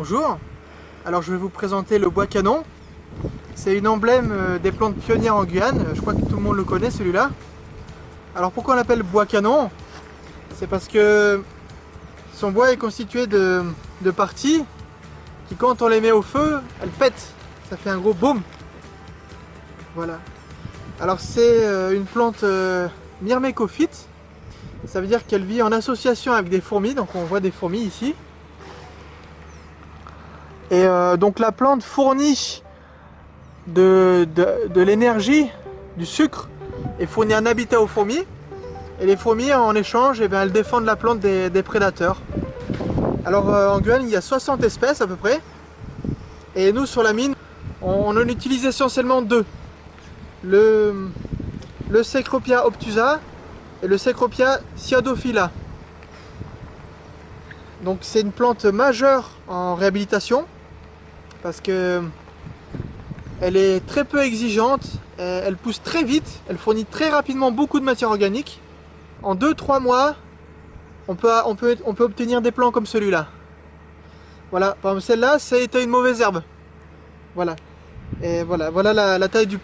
Bonjour, alors je vais vous présenter le bois canon. C'est une emblème des plantes pionnières en Guyane, je crois que tout le monde le connaît celui-là. Alors pourquoi on l'appelle bois canon? C'est parce que son bois est constitué de parties qui, quand on les met au feu, elles pètent, ça fait un gros boom. Voilà. Alors c'est une plante myrmécophyte, ça veut dire qu'elle vit en association avec des fourmis, donc on voit des fourmis ici. Et donc la plante fournit de l'énergie, du sucre, et fournit un habitat aux fourmis. Et les fourmis, en échange, elles défendent la plante des prédateurs. Alors en Guyane, il y a 60 espèces à peu près. Et nous, sur la mine, on en utilise essentiellement deux. Le Cecropia obtusa et le Cecropia cyadophila. Donc c'est une plante majeure en réhabilitation parce que elle est très peu exigeante, elle pousse très vite, elle fournit très rapidement beaucoup de matière organique. En 2-3 mois, on peut obtenir des plants comme celui-là. Voilà, par exemple celle-là, c'était une mauvaise herbe. Voilà. Et voilà la taille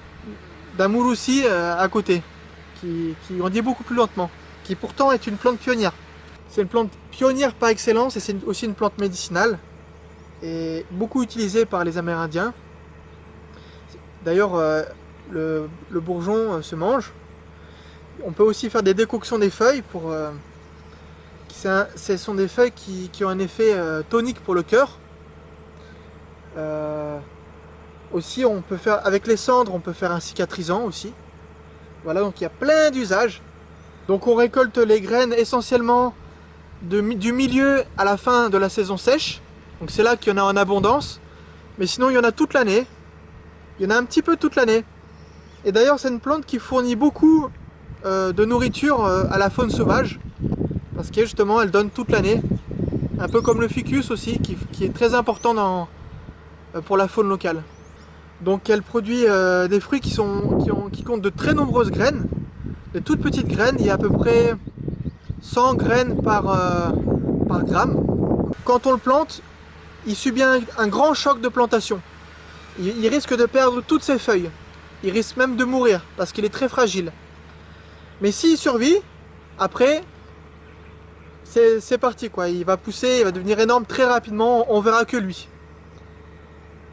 d'un mouloussi à côté, qui grandit beaucoup plus lentement, qui pourtant est une plante pionnière. C'est une plante pionnière par excellence et c'est aussi une plante médicinale et beaucoup utilisée par les Amérindiens. D'ailleurs, le bourgeon se mange. On peut aussi faire des décoctions des feuilles. Ce sont des feuilles qui ont un effet tonique pour le cœur. Aussi, on peut faire avec les cendres, on peut faire un cicatrisant aussi. Voilà, donc il y a plein d'usages. Donc on récolte les graines essentiellement du milieu à la fin de la saison sèche. Donc c'est là qu'il y en a en abondance. Mais sinon il y en a toute l'année. Il y en a un petit peu toute l'année. Et d'ailleurs c'est une plante qui fournit beaucoup de nourriture à la faune sauvage. Parce que justement elle donne toute l'année. Un peu comme le ficus aussi, qui est très important pour la faune locale. Donc elle produit des fruits qui comptent de très nombreuses graines. De toutes petites graines, il y a à peu près 100 graines par gramme. Quand on le plante, il subit un grand choc de plantation. Il risque de perdre toutes ses feuilles. Il risque même de mourir parce qu'il est très fragile. Mais s'il survit, après, c'est parti quoi. Il va pousser, il va devenir énorme très rapidement, on verra que lui.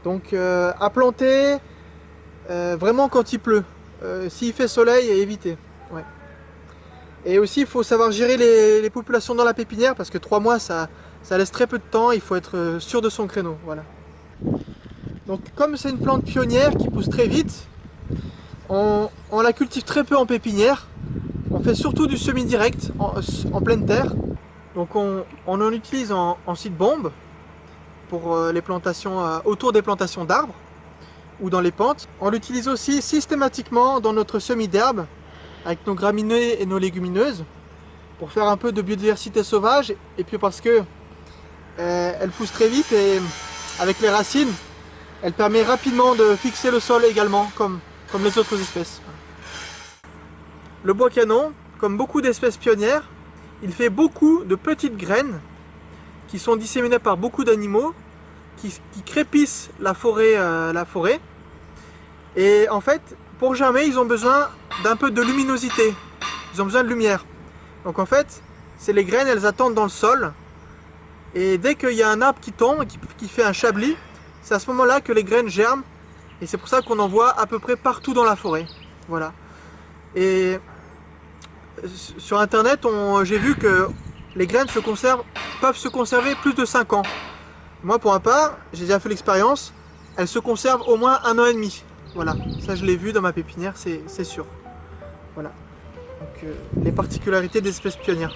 Donc à planter vraiment quand il pleut. S'il fait soleil, éviter. Ouais. Et aussi il faut savoir gérer les populations dans la pépinière parce que 3 mois ça laisse très peu de temps, il faut être sûr de son créneau. Voilà. Donc comme c'est une plante pionnière qui pousse très vite, on la cultive très peu en pépinière. On fait surtout du semi-direct en pleine terre. Donc on en utilise en site bombe pour les plantations autour des plantations d'arbres ou dans les pentes. On l'utilise aussi systématiquement dans notre semis d'herbe avec nos graminées et nos légumineuses pour faire un peu de biodiversité sauvage et puis parce que elle pousse très vite et avec les racines elle permet rapidement de fixer le sol également comme les autres espèces. Le bois canon, comme beaucoup d'espèces pionnières, il fait beaucoup de petites graines qui sont disséminées par beaucoup d'animaux qui crépissent la forêt. Et en fait, pour germer, ils ont besoin d'un peu de luminosité. Ils ont besoin de lumière. Donc en fait, c'est les graines, elles attendent dans le sol. Et dès qu'il y a un arbre qui tombe, qui fait un chablis, c'est à ce moment-là que les graines germent. Et c'est pour ça qu'on en voit à peu près partout dans la forêt. Voilà. Et sur internet, j'ai vu que les graines peuvent se conserver plus de 5 ans. Moi pour ma part, j'ai déjà fait l'expérience, elles se conservent au moins 1 an et demi. Voilà, ça je l'ai vu dans ma pépinière, c'est sûr. Voilà. Donc les particularités des espèces pionnières.